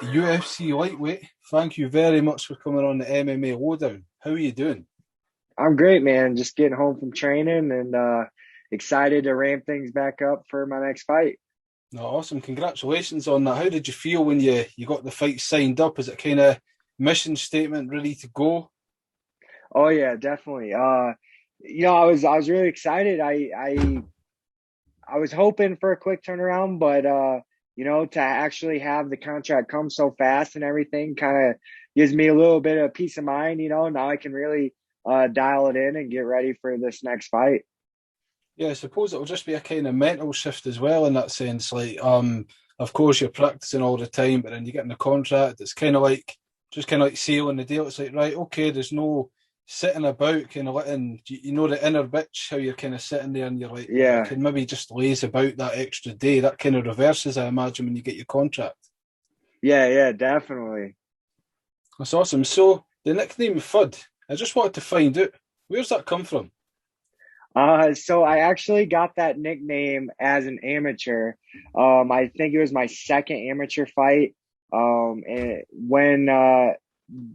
UFC lightweight, thank you very much for coming on the MMA Lowdown. How are you doing? I'm great, man. Just getting home from training and excited to ramp things back up for my next fight. No, awesome, congratulations on that. How did you feel when you got the fight signed up? Is it kind of mission statement ready to go? Oh yeah, definitely. I was really excited. I was hoping for a quick turnaround, but to actually have the contract come so fast and everything kind of gives me a little bit of peace of mind. Now I can really dial it in and get ready for this next fight. Yeah, I suppose it'll just be a kind of mental shift as well in that sense. Of course you're practicing all the time, but then you get in the contract, it's kind of like just kind of like sealing the deal. It's like, right, okay, there's no sitting about kind of letting you know the inner bitch, how you're kind of sitting there and you're like, right, I Yeah, can maybe just laze about that extra day. That kind of reverses, I imagine, when you get your contract. yeah, definitely. That's awesome. So the nickname Fud, I just wanted to find out where's that come from? So I actually got that nickname as an amateur. I think it was my second amateur fight. And when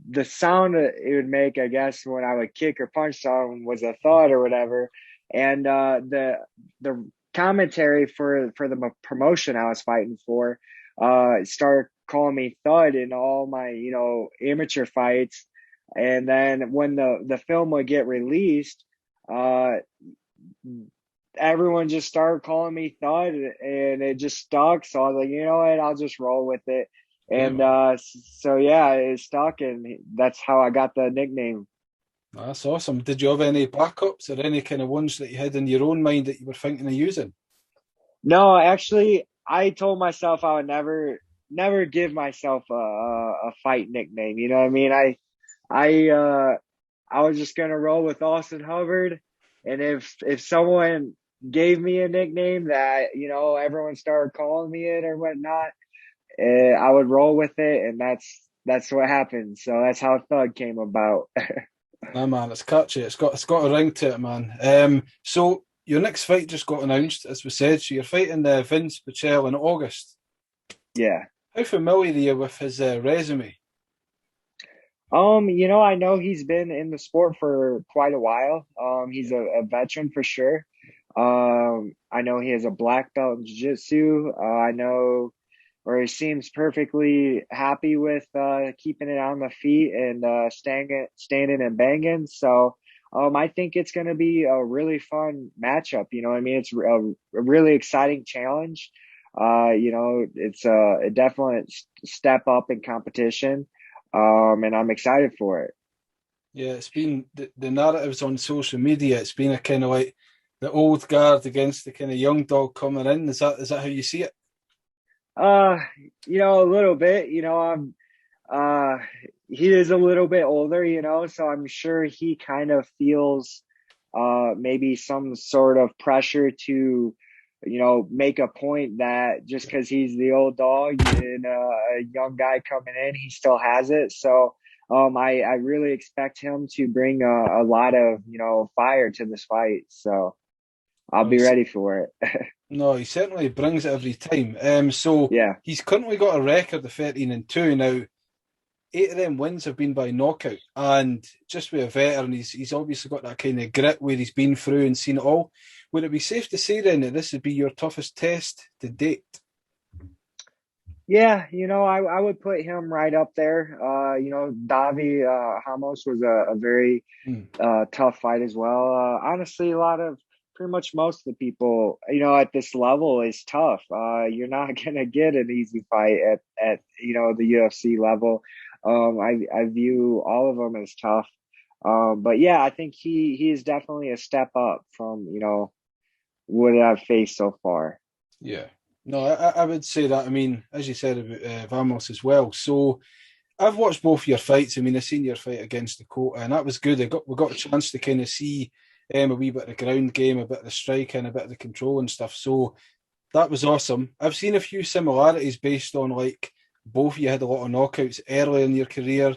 the sound it would make, I guess, when I would kick or punch someone was a thud or whatever. And the commentary for the promotion I was fighting for started calling me Thud in all my amateur fights. And then when the film would get released, uh, everyone just started calling me Thud, and it just stuck. So I was like, you know what, I'll just roll with it. Yeah, And man. so yeah, it stuck, and that's how I got the nickname. That's awesome. Did you have any backups or any kind of ones that you had in your own mind that you were thinking of using? No, actually, I told myself I would never give myself a fight nickname. You know what I mean? I I was just gonna roll with Austin Hubbard, and if someone gave me a nickname that everyone started calling me it or whatnot, I would roll with it, and that's what happened. So that's how Thug came about. Nah, man, it's catchy. It's got a ring to it, man. So your next fight just got announced, as we said. So you're fighting Vince Pichel in August. Yeah. How familiar are you with his resume? I know he's been in the sport for quite a while. He's a veteran for sure. I know he has a black belt in jiu-jitsu. I know, or he seems perfectly happy with keeping it on the feet and standing and banging. So, I think it's going to be a really fun matchup. You know what I mean? It's a really exciting challenge. It's a definite step up in competition. And I'm excited for it. Yeah, it's been the narratives on social media. It's been a kind of like the old guard against the kind of young dog coming in. Is that how you see it? Uh, a little bit. Uh, he is a little bit older, so I'm sure he kind of feels maybe some sort of pressure to, make a point that just because he's the old dog and a young guy coming in, he still has it. So I really expect him to bring a lot of, fire to this fight. So I'll No, be ready for it. no, he certainly brings it every time. So Yeah. he's currently got a record of 13-2 now. Eight of them wins have been by knockout, and just with a veteran, he's obviously got that kind of grit where he's been through and seen it all. Would it be safe to say then that this would be your toughest test to date? Yeah, I would put him right up there. Davi Hamos was a very Hmm. tough fight as well. Honestly, a lot of pretty much most of the people, at this level is tough. You're not gonna get an easy fight at the UFC level. I view all of them as tough. But yeah, I think he is definitely a step up from what I've faced so far. Yeah. No, I would say that. I mean, as you said about Vamos as well. So I've watched both your fights. I mean, I seen your fight against Dakota, and that was good. We got a chance to kind of see a wee bit of the ground game, a bit of the striking, a bit of the control and stuff. So that was awesome. I've seen a few similarities based on like both of you had a lot of knockouts early in your career.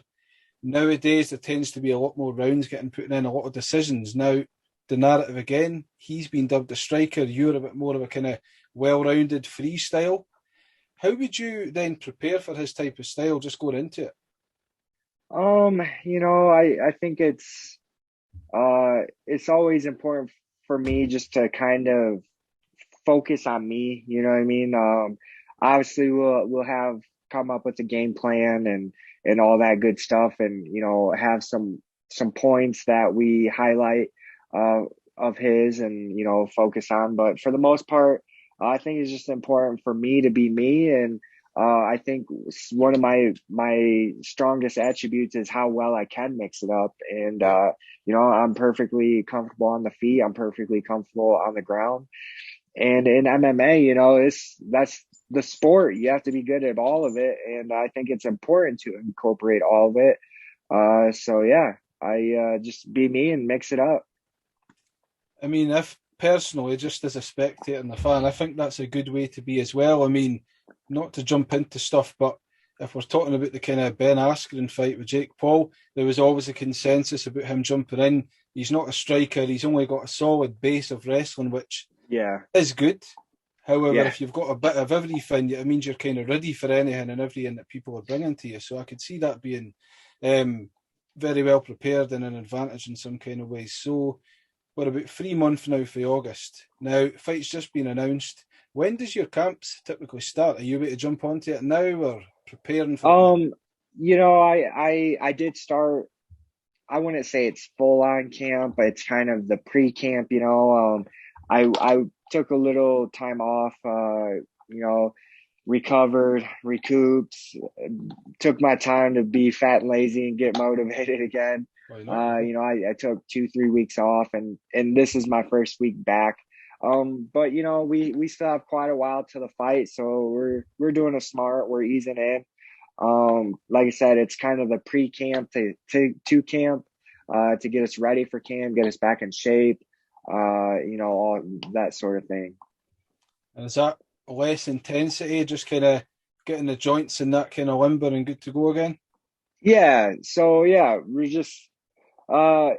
Nowadays, there tends to be a lot more rounds getting put in, a lot of decisions. Now, the narrative again. He's been dubbed a striker. You're a bit more of a kind of well-rounded freestyle. How would you then prepare for his type of style just going into it? I think it's always important for me just to kind of focus on me, you know what I mean? Obviously we'll have come up with a game plan and all that good stuff and, have some points that we highlight uh of his and, focus on. But for the most part, I think it's just important for me to be me and I think one of my strongest attributes is how well I can mix it up. And Yeah. I'm perfectly comfortable on the feet. I'm perfectly comfortable on the ground. And in MMA, that's the sport. You have to be good at all of it. And I think it's important to incorporate all of it. So yeah, I just be me and mix it up. I mean, if personally, just as a spectator and a fan, I think that's a good way to be as well. I mean, not to jump into stuff, but if we're talking about the kind of Ben Askren fight with Jake Paul, there was always a consensus about him jumping in. He's not a striker. He's only got a solid base of wrestling, which Yeah. is good. However, Yeah. if you've got a bit of everything, it means you're kind of ready for anything and everything that people are bringing to you. So I could see that being um, very well prepared and an advantage in some kind of ways. So we're about 3 months now for August. Now, fight's just been announced. When does your camps typically start? Are you able to jump onto it now or preparing for it now? Um, I did start. I wouldn't say it's full on camp, but it's kind of the pre camp. I took a little time off. Recovered, recouped, took my time to be fat and lazy and get motivated again. Why not? Yeah. I took 2, 3 weeks off and this is my first week back. But we still have quite a while to the fight, so we're doing it smart. We're easing in. Like I said, it's kind of the pre-camp to camp, to get us ready for camp, get us back in shape, all that sort of thing. And is that less intensity, just kind of getting the joints and that kind of limber and good to go again? Yeah. So yeah, we're just uh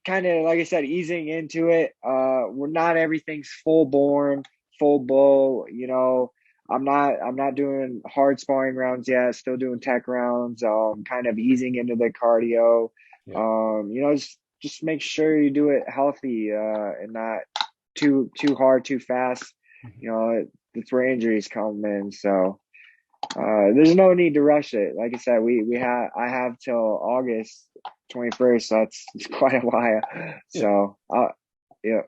kind of like I said, easing into it. We're not everything's full born, full bull. I'm not doing hard sparring rounds yet. Still doing tech rounds. Kind of easing into the cardio. Yeah. Just make sure you do it healthy, and not too hard, too fast. Mhm. That's where injuries come in. So there's no need to rush it. Like I said, I have till August 21st. So it's quite a while. Yeah. So yeah.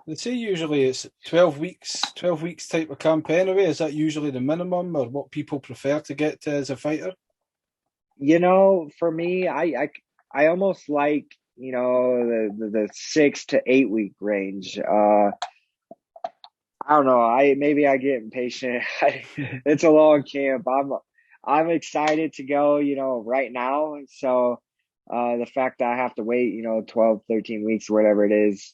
They say usually it's 12 weeks, 12 weeks type of camp anyway. Is that usually the minimum or what people prefer to get to as a fighter? For me, I almost like the 6 to 8 week range. I don't know. I get impatient. It's a long camp. I'm excited to go, right now. So the fact that I have to wait, 12, 13 weeks, whatever it is,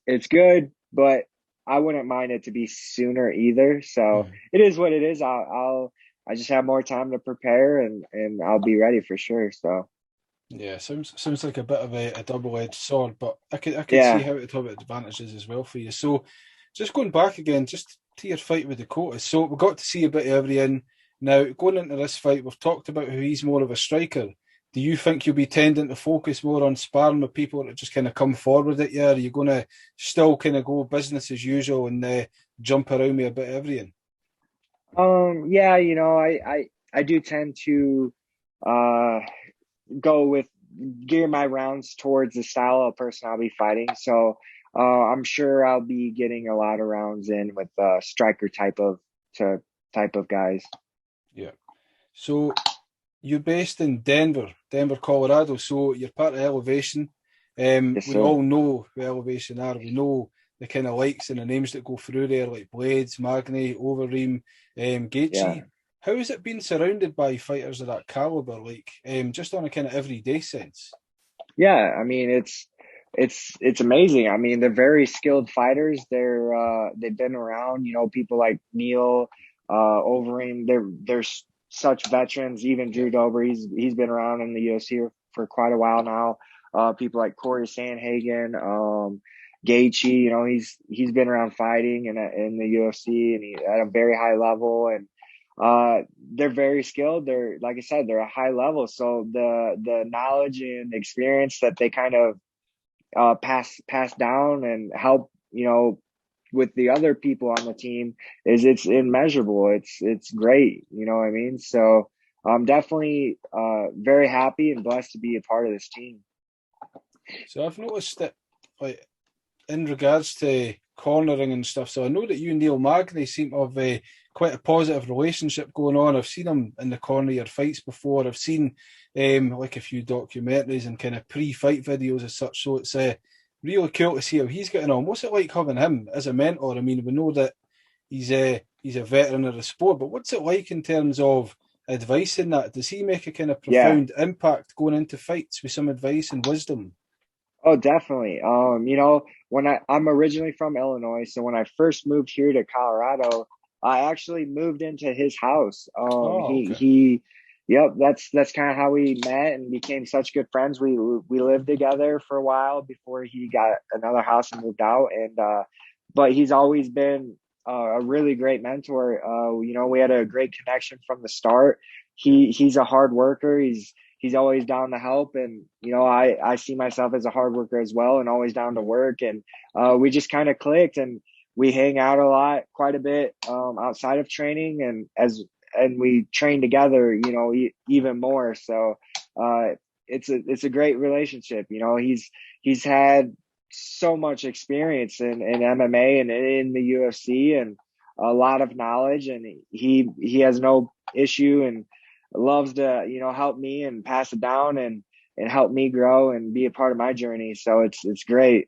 it's good, but I wouldn't mind it to be sooner either. So Mhm. it is what it is. I just have more time to prepare and I'll be ready for sure. So Yeah, sounds like a bit of a double-edged sword, but I could see yeah. how it have advantages as well for you. So just going back again, just to your fight with Dakota. So we got to see a bit of everything. Now going into this fight, we've talked about how he's more of a striker. Do you think you'll be tending to focus more on sparring with people that just kind of come forward at you? Or are you going to still kind of go business as usual and jump around me a bit of everything? Yeah, I do tend to uh go with gear my rounds towards the style of person I'll be fighting. So I'm sure I'll be getting a lot of rounds in with striker to type of guys. Yeah. So you're based in Denver, Colorado. So you're part of Elevation. Yes, We sir. all know who Elevation are. We know the kind of likes and the names that go through there, like Blades, Magny, Overeem, Yeah. Gaethje. How has it been surrounded by fighters of that caliber, like just on a kind of everyday sense? Yeah, I mean it's amazing. I mean, they're very skilled fighters. They've been around, people like Neil, Overeem. Such veterans. Even Yeah, Drew Dober, he's been around in the UFC for quite a while now. people like Corey Sandhagen, Gaethje. You know, he's been around fighting in the UFC, and he at a very high level. And they're very skilled. They're, like I said, they're a high level. So the knowledge and experience that they kind of pass down and help, you know, with the other people on the team it's immeasurable. It's great. You know what I mean? So I'm definitely very happy and blessed to be a part of this team. So I've noticed that, like, in regards to cornering and stuff. So I know that you and Neil Magny seem to have quite a positive relationship going on. I've seen him in the corner of your fights before. I've seen like a few documentaries and kind of pre-fight videos as such. So it's really cool to see how he's getting on. What's it like having him as a mentor? I mean, we know that he's a veteran of the sport, but what's it like in terms of advice in that? Does he make a kind of Yeah. profound impact going into fights with some advice and wisdom? Oh, definitely. You know, when I'm originally from Illinois, so when I first moved here to Colorado, I actually moved into his house. Oh, okay. Yep, that's kind of how we met and became such good friends. We lived together for a while before he got another house and moved out. And but he's always been a really great mentor. You know, we had a great connection from the start. He's a hard worker. He's always down to help, and you know, I see myself as a hard worker as well and always down to work. And we just kind of clicked, and we hang out a lot, quite a bit, outside of training, and we train together, you know, even more. So it's a great relationship. You know, he's had so much experience in MMA and in the UFC, and a lot of knowledge, and he has no issue and loves to, you know, help me and pass it down and help me grow and be a part of my journey. So it's great.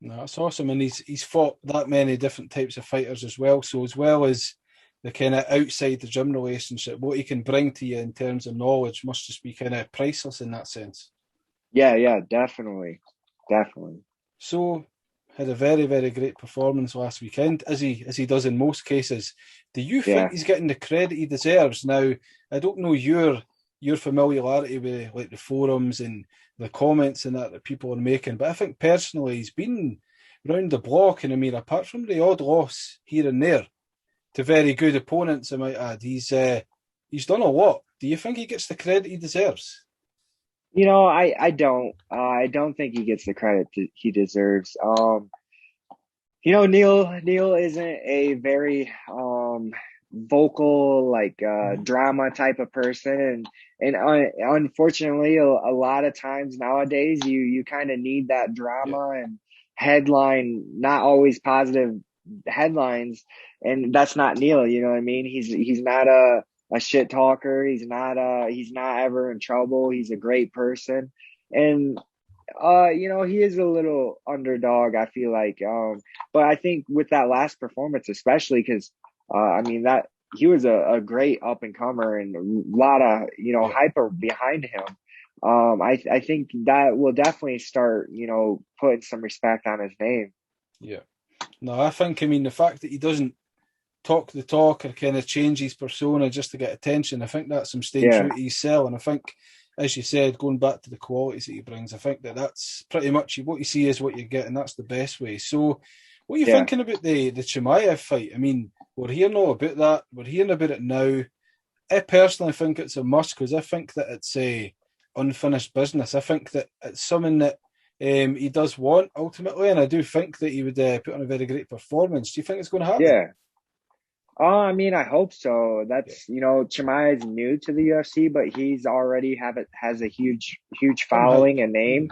No, that's awesome, and he's fought that many different types of fighters as well. So as well as the kind of outside the gym relationship, what he can bring to you in terms of knowledge must just be kind of priceless in that sense. Yeah, definitely. Definitely. So had a very, very great performance last weekend, as he does in most cases. Do you think Yeah. he's getting the credit he deserves? Now, I don't know your familiarity with like the forums and the comments and that people are making, but I think personally he's been round the block, and I mean, apart from the odd loss here and there to very good opponents, I might add, he's done a lot. Do you think he gets the credit he deserves? You know, I don't think he gets the credit he deserves. You know, Neil isn't a very vocal, like Mhm. drama type of person, and unfortunately a lot of times nowadays you kind of need that Yeah, drama and headline, not always positive headlines, and that's not Neil. You know what I mean? He's not a shit talker. He's not ever in trouble. He's a great person. And you know, he is a little underdog, I feel like. But I think with that last performance, especially because, I mean, that he was a great up and comer and a lot of, you know, yeah, hype behind him. I think that will definitely start, you know, putting some respect on his name. yeah. No, I mean, the fact that he doesn't talk the talk or kind of change his persona just to get attention, I think that's him staying true Yeah, to his cell. And I think, as you said, going back to the qualities that he brings, I think that that's pretty much what you see is what you get, and that's the best way. So, what are you yeah, thinking about the Chimaev fight? I mean, we're hearing all about that. We're hearing about it now. I personally think it's a must because I think that it's a unfinished business. I think that it's something that he does want ultimately, and I do think that he would put on a very great performance. Do you think it's going to happen? yeah. I mean, I hope so. Yeah. That's, you know, Chimaev is new to the UFC, but he's already has a huge Some hype. following and name.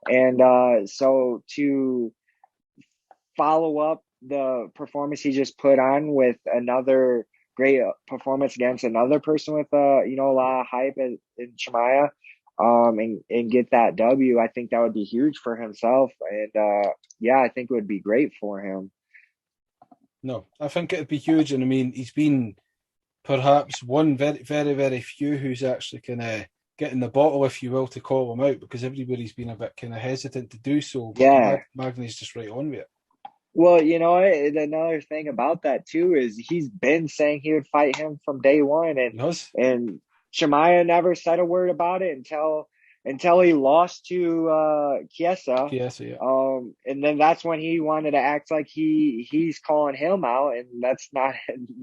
Mhm. And so to follow up the performance he just put on with another great performance against another person with you know, a lot of hype in Chimaev, and get that W, I think that would be huge for himself. And yeah, I think it would be great for him. No, I think it'd be huge, and I mean, he's been perhaps one very, very, very few who's actually kind of getting the bottle, if you will, to call him out because everybody's been a bit kind of hesitant to do so. But Yeah. Magny's just right on with it. Well, you know, another thing about that too is he's been saying he would fight him from day one, He has. and Shemaya never said a word about it until until he lost to Chiesa. Yes, yeah. And then that's when he wanted to act like he's calling him out, and that's not,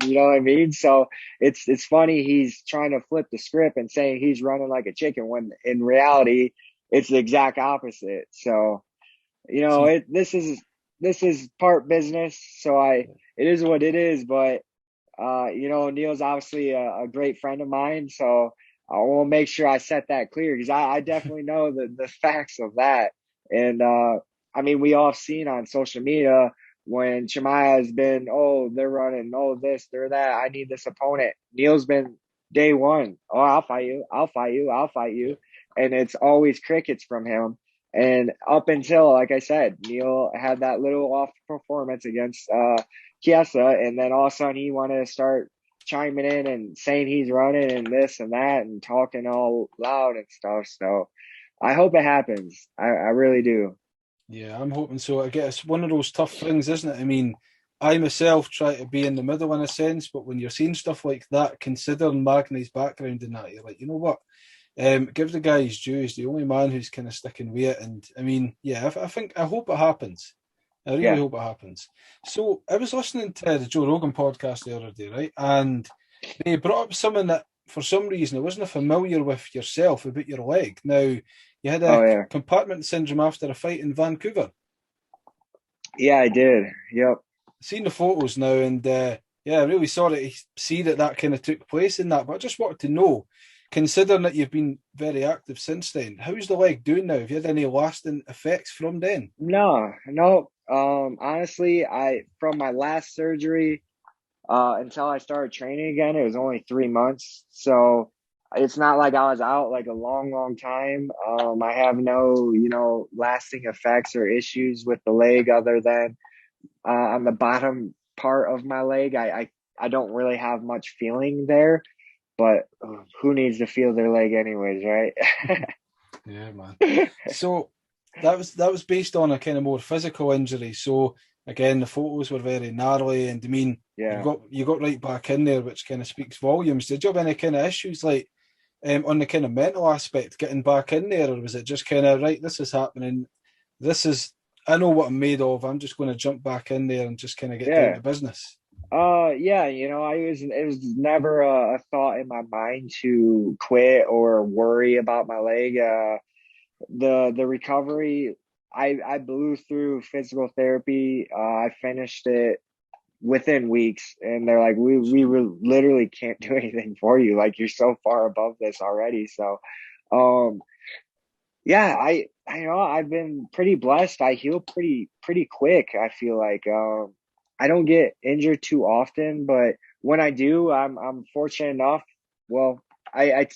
you know what I mean? So it's funny he's trying to flip the script and saying he's running like a chicken when in reality it's the exact opposite. So, you know, See, this is part business, so it is what it is, but you know, Neil's obviously a great friend of mine, so I will make sure I set that clear because I definitely know the facts of that. And I mean, we all have seen on social media when Shemaya has been, oh, they're running, oh, this, they're that. I need this opponent. Neil's been day one. Oh, I'll fight you. I'll fight you. I'll fight yeah, you. And it's always crickets from him. And up until, like I said, Neil had that little off performance against Chiesa, and then all of a sudden he wanted to start chiming in and saying he's running and this and that and talking all loud and stuff. So I hope it happens. I really do. yeah, I'm hoping so. I guess one of those tough things, isn't it? I mean, I myself try to be in the middle in a sense, but when you're seeing stuff like that, considering Magny's background in that, you're like, you know what? Give the guy his due. He's the only man who's kind of sticking with it. And I mean, yeah, I hope it happens. I really Yeah. hope it happens. So I was listening to the Joe Rogan podcast the other day, right? And they brought up something that for some reason I wasn't familiar with yourself about your leg. Now, you had Oh a yeah. compartment syndrome after a fight in Vancouver. Yeah, I did. Yep. Seen the photos now, and yeah, really sorry to see that kind of took place in that. But I just wanted to know, considering that you've been very active since then, how's the leg doing now? Have you had any lasting effects from then? No, no. Honestly, I from my last surgery until I started training again, it was only 3 months. So it's not like I was out like a long, long time. I have no, you know, lasting effects or issues with the leg other than on the bottom part of my leg. I don't really have much feeling there, but who needs to feel their leg anyways, right? Yeah, man. So that was based on a kind of more physical injury. So again, the photos were very gnarly, and I mean, Yeah. you got right back in there, which kind of speaks volumes. Did you have any kind of issues like on the kind of mental aspect getting back in there, or was it just kind of right? This is happening. This is I know what I'm made of. I'm just going to jump back in there and just kind of get down Yeah. to business. Yeah, you know, it was never a thought in my mind to quit or worry about my leg. The recovery, I blew through physical therapy. I finished it within weeks, and they're like, literally can't do anything for you. Like you're so far above this already. So, um, yeah, I know I've been pretty blessed. I heal pretty quick. I feel like I don't get injured too often, but when I do, I'm fortunate enough. Well, I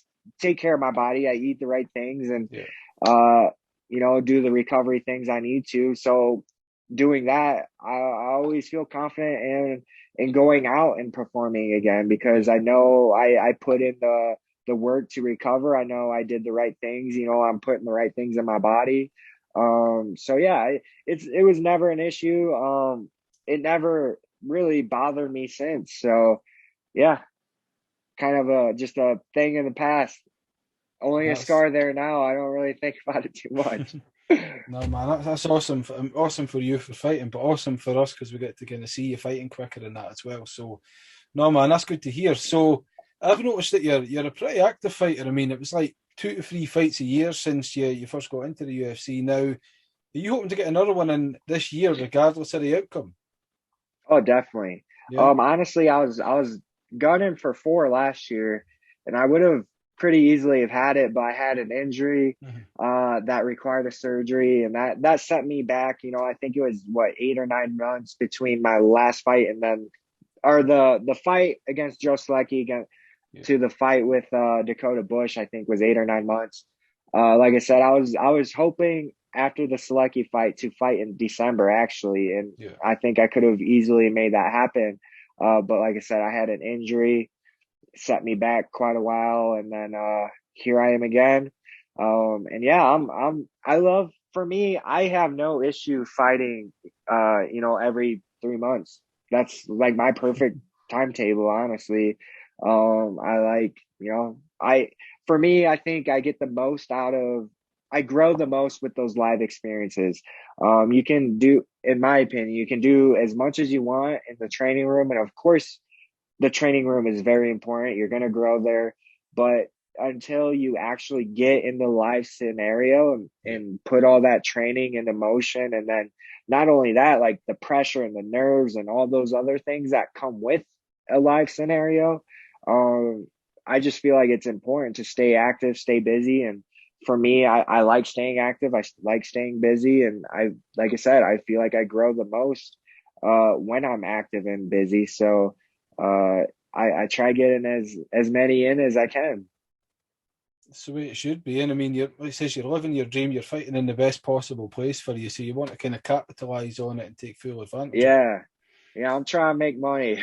take care of my body. I eat the right things and Yeah, uh you know, do the recovery things I need to. So doing that, I always feel confident in going out and performing again because I know I put in the work to recover. I know I did the right things. You know, I'm putting the right things in my body. So yeah, it was never an issue. It never really bothered me since. So yeah, kind of a just a thing in the past. Only a that's scar there now. I don't really think about it too much. no man. That's awesome. Awesome for you for fighting, but awesome for us because we get to kind of see you fighting quicker than that as well. So no man, that's good to hear. So I've noticed that you're a pretty active fighter. I mean, it was like 2 to 3 fights a year since you first got into the UFC. Now, are you hoping to get another one in this year, regardless of the outcome? Oh, definitely. Yeah. Honestly, I was gunning for four last year, and I would have pretty easily have had it, but I had an injury Mhm. that required a surgery, and that set me back. You know, I think it was what 8 or 9 months between my last fight and then, or the fight against Joe Selecki again Yeah. to the fight with Dakota Bush. I think was 8 or 9 months. Like I said, I was hoping after the Selecki fight to fight in December actually, and Yeah. I think I could have easily made that happen. But like I said, I had an injury, set me back quite a while, and then here I am again. And yeah, I love for me, I have no issue fighting you know, every 3 months. That's like my perfect timetable, honestly. I like, you know, I for me, I think I get the most out of I grow the most with those live experiences. You can do, in my opinion, you can do as much as you want in the training room, and of course, the training room is very important. You're going to grow there, but until you actually get in the live scenario and put all that training into motion, and then not only that, like the pressure and the nerves and all those other things that come with a live scenario, um, I just feel like it's important to stay active, stay busy. And for me, I like staying active. I like staying busy. And like I said, I feel like I grow the most when I'm active and busy. So I try getting as many in as I can. It's the way it should be. And I mean, like it says, you're living your dream, you're fighting in the best possible place for you. So you want to kind of capitalize on it and take full advantage of it. Yeah. Yeah, I'm trying to make money.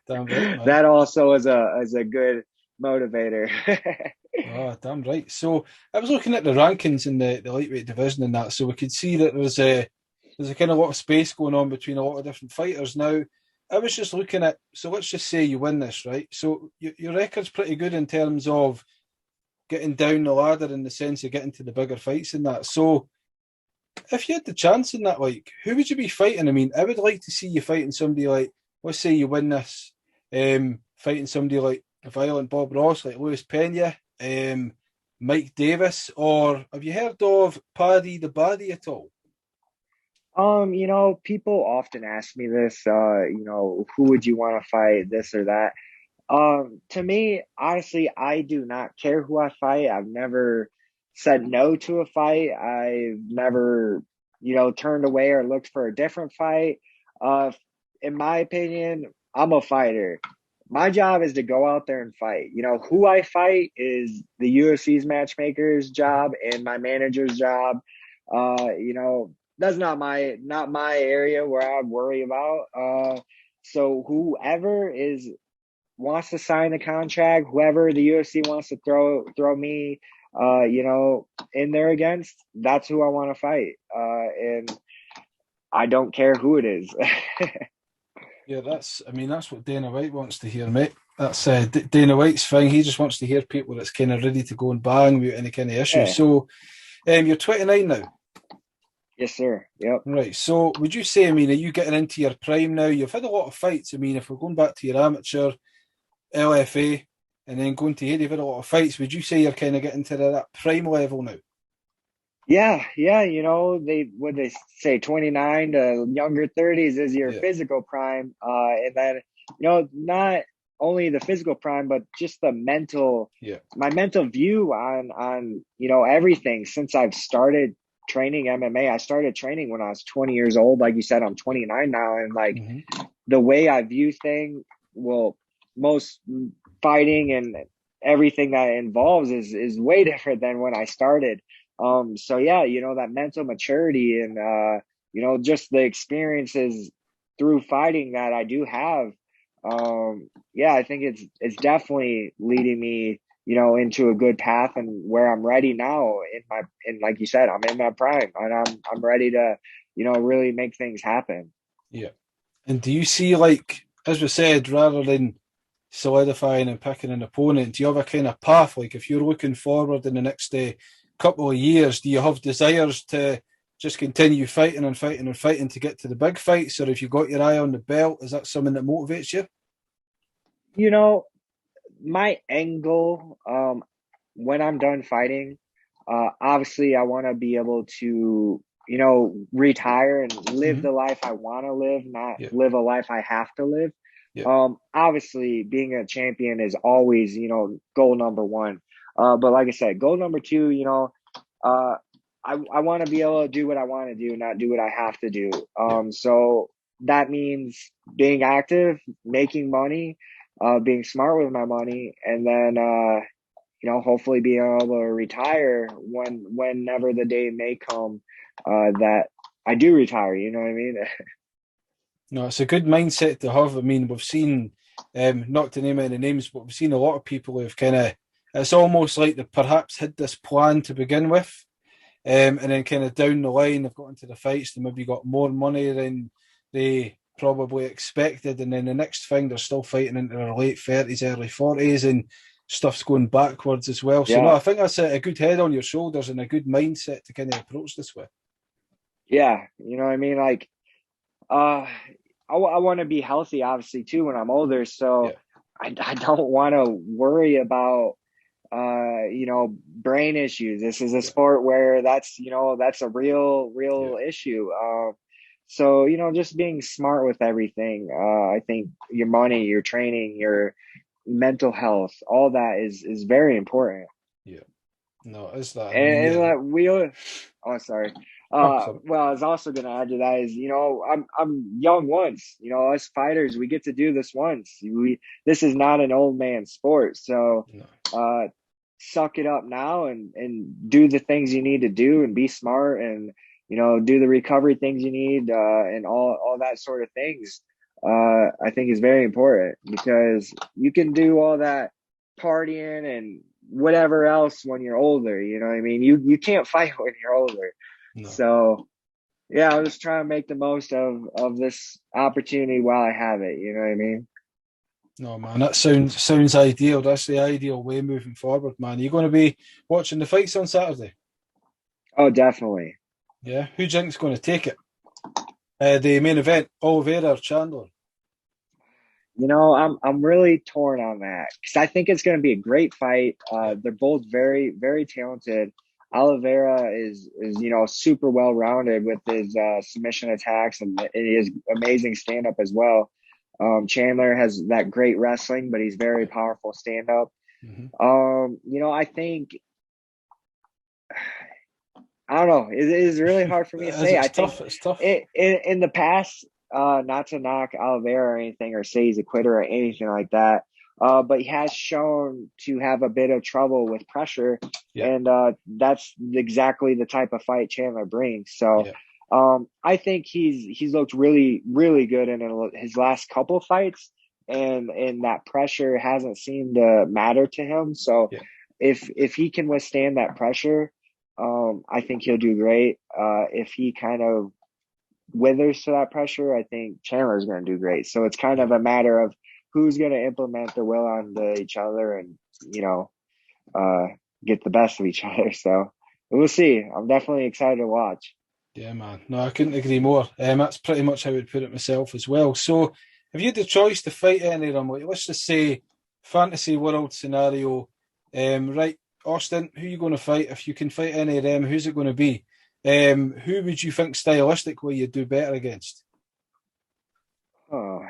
Damn right, man. That also is a good motivator. Oh, damn right. So I was looking at the rankings in the lightweight division and that, so we could see that there's a kind of lot of space going on between a lot of different fighters. Now, I was just looking at, so let's just say you win this, right? So your record's pretty good in terms of getting down the ladder, in the sense of getting to the bigger fights and that. So if you had the chance in that, like, who would you be fighting? I mean, I would like to see you fighting somebody like, let's say you win this, fighting somebody like a violent Bob Ross, like Lewis Pena, Mike Davis, or have you heard of Paddy the Baddy at all? People often ask me this, who would you want to fight, this or that? To me, honestly, I do not care who I fight. I've never said no to a fight. I've never, turned away or looked for a different fight. Uh, in my opinion, I'm a fighter. My job is to go out there and fight. Who I fight is the UFC's matchmaker's job and my manager's job. That's not my area where I worry about. So whoever is wants to sign the contract, whoever the UFC wants to throw me, in there against, that's who I want to fight. And I don't care who it is. Yeah, that's what Dana White wants to hear, mate. That's Dana White's thing. He just wants to hear people that's kind of ready to go and bang without any kind of issue. Yeah. So, you're 29 now. Yes, sir. Yep. Right. So, would you say, I mean, are you getting into your prime now? You've had a lot of fights. I mean, if we're going back to your amateur, LFA, and then going to here, you've had a lot of fights. Would you say you're kind of getting to that prime level now? Yeah, yeah, they say 29 to younger 30s is your Yeah. physical prime. And then, not only the physical prime, but just Yeah. my mental view on, everything since I've started training MMA. I started training when I was 20 years old. Like you said, I'm 29 now. And like the way I view things, well, most fighting and everything that it involves is way different than when I started. So yeah, that mental maturity and just the experiences through fighting that I do have. Yeah, I think it's definitely leading me, into a good path and where I'm ready now and like you said, I'm in my prime and I'm ready to, really make things happen. Yeah. And do you see, like, as we said, rather than solidifying and picking an opponent, do you have a kind of path? Like, if you're looking forward in the next couple of years, do you have desires to just continue fighting and fighting and fighting to get to the big fights? Or if you got your eye on the belt, is that something that motivates you? My end goal, when I'm done fighting, obviously I want to be able to, retire and live the life I want to live, not Yeah. live a life I have to live. Yeah. Obviously being a champion is always, goal number one. But like I said, goal number two, uh, I want to be able to do what I want to do, not do what I have to do. So that means being active, making money, being smart with my money, and then, hopefully being able to retire whenever the day may come, that I do retire. You know what I mean? No, it's a good mindset to have. I mean, we've seen, not to name any names, but we've seen a lot of people who've kind of, it's almost like they perhaps had this plan to begin with, and then kind of down the line, they've got into the fights, they maybe got more money than they probably expected, and then the next thing, they're still fighting into their late 30s, early 40s, and stuff's going backwards as well. So no, Yeah. I think that's a good head on your shoulders and a good mindset to kind of approach this with. Yeah. You know what I mean? Like, uh, I want to be healthy, obviously, too, when I'm older. So Yeah, I don't want to worry about, brain issues. This is a yeah, sport where that's a yeah, real issue. So, just being smart with everything. I think your money, your training, your mental health, all that is very important. yeah. No, is that? I mean, And yeah. like oh, sorry. Oh, sorry. Well, I was also gonna add to that is, I'm young once. Us fighters, we get to do this once. This is not an old man sport. So, No, uh, suck it up now and do the things you need to do and be smart and do the recovery things you need, and all that sort of things. I think is very important because you can do all that partying and whatever else when you're older. You know what I mean? You can't fight when you're older. no, So yeah, I'm just trying to make the most of this opportunity while I have it. You know what I mean? no, man. That sounds ideal. That's the ideal way moving forward, man. You're going to be watching the fights on Saturday. Oh, definitely. Yeah. Who do you think's going to take it? The main event, Oliveira or Chandler? I'm really torn on that because I think it's going to be a great fight. Yeah, They're both very very talented. Oliveira is super well rounded with his submission attacks and his amazing stand up as well. Chandler has that great wrestling, but he's very yeah. powerful stand up. Hmm. I think I don't know. It is really hard for me to As say. it's I think tough. It's tough. in the past, not to knock Oliveira or anything or say he's a quitter or anything like that, but he has shown to have a bit of trouble with pressure, Yeah, and that's exactly the type of fight Chandler brings. So, yeah, I think he's looked really really good in his last couple fights, and that pressure hasn't seemed to matter to him. So, yeah. if he can withstand that pressure. I think he'll do great. If he kind of withers to that pressure, I think Chandler's going to do great. So it's kind Yeah. of a matter of who's going to implement their will onto each other and, you know, uh, get the best of each other. So we'll see. I'm definitely excited to watch. Yeah, man. No, I couldn't agree more. That's pretty much how I would put it myself as well. So, if you had the choice to fight any of them, like, let's just say fantasy world scenario, right, Austin, who are you going to fight? If you can fight any of them, who's it going to be? Who would you think stylistically you'd do better against? Oh,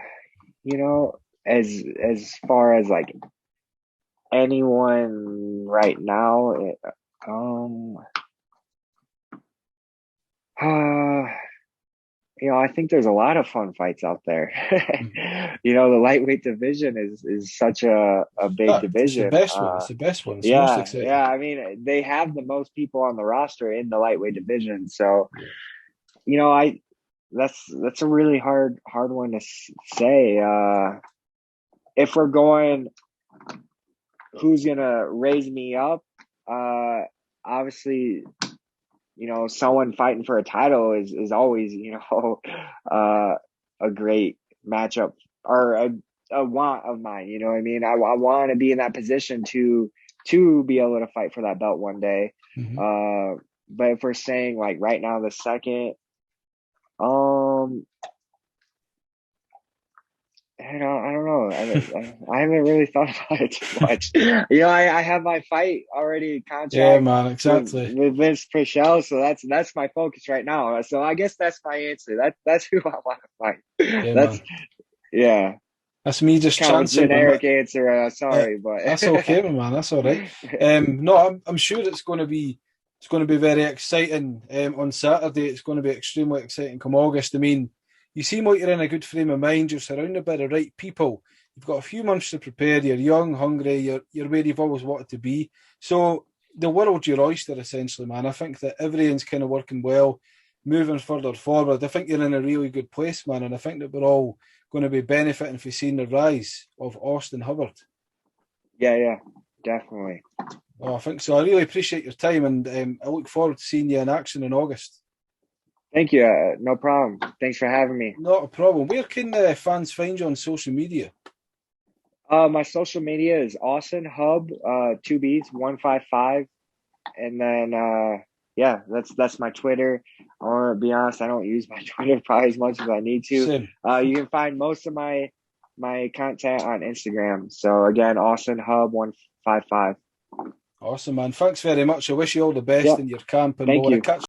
you know, as far as like anyone right now, um, uh, I think there's a lot of fun fights out there. Mhm. The lightweight division is such a big It's the division. best one. It's the best one. It's the most Yeah, exciting. yeah. I mean, they have the most people on the roster in the lightweight division. So, Yeah. I that's a really hard one to say. If we're going, who's gonna raise me up? Obviously, someone fighting for a title is always, uh, a great matchup or a want of mine. You know what I mean? I want to be in that position to be able to fight for that belt one day. Hmm. Uh, but if we're saying like right now, the second, um, I don't know. I haven't really thought about it too much. I have my fight already Yeah, contract man. with Exactly. Vince Pichel, so that's my focus right now. So I guess that's my answer. That's who I want to fight. Yeah, That's man. yeah, That's me just kind of a chancing. generic answer. Uh, Sorry, but that's okay, my man. That's all right. No, I'm sure it's going to be very exciting on Saturday. It's going to be extremely exciting come August. I mean, you seem like you're in a good frame of mind. You're surrounded by the right people. You've got a few months to prepare. You're young, hungry. You're where you've always wanted to be. So the world's your oyster, essentially, man. I think that everything's kind of working well, moving further forward. I think you're in a really good place, man, and I think that we're all going to be benefiting from seeing the rise of Austin Hubbard. yeah, definitely. Oh, I think so. I really appreciate your time, and I look forward to seeing you in action in August. Thank you. No problem. Thanks for having me. Not a problem. Where can fans find you on social media? My social media is Austin Hub, 2Bs, 155. And then, yeah, that's my Twitter. I want to be honest, I don't use my Twitter probably as much as I need to. Same. You can find most of my content on Instagram. So again, Austin Hub 155. Awesome, man. Thanks very much. I wish you all the best Yep. in your camp, and Thank we'll you. catch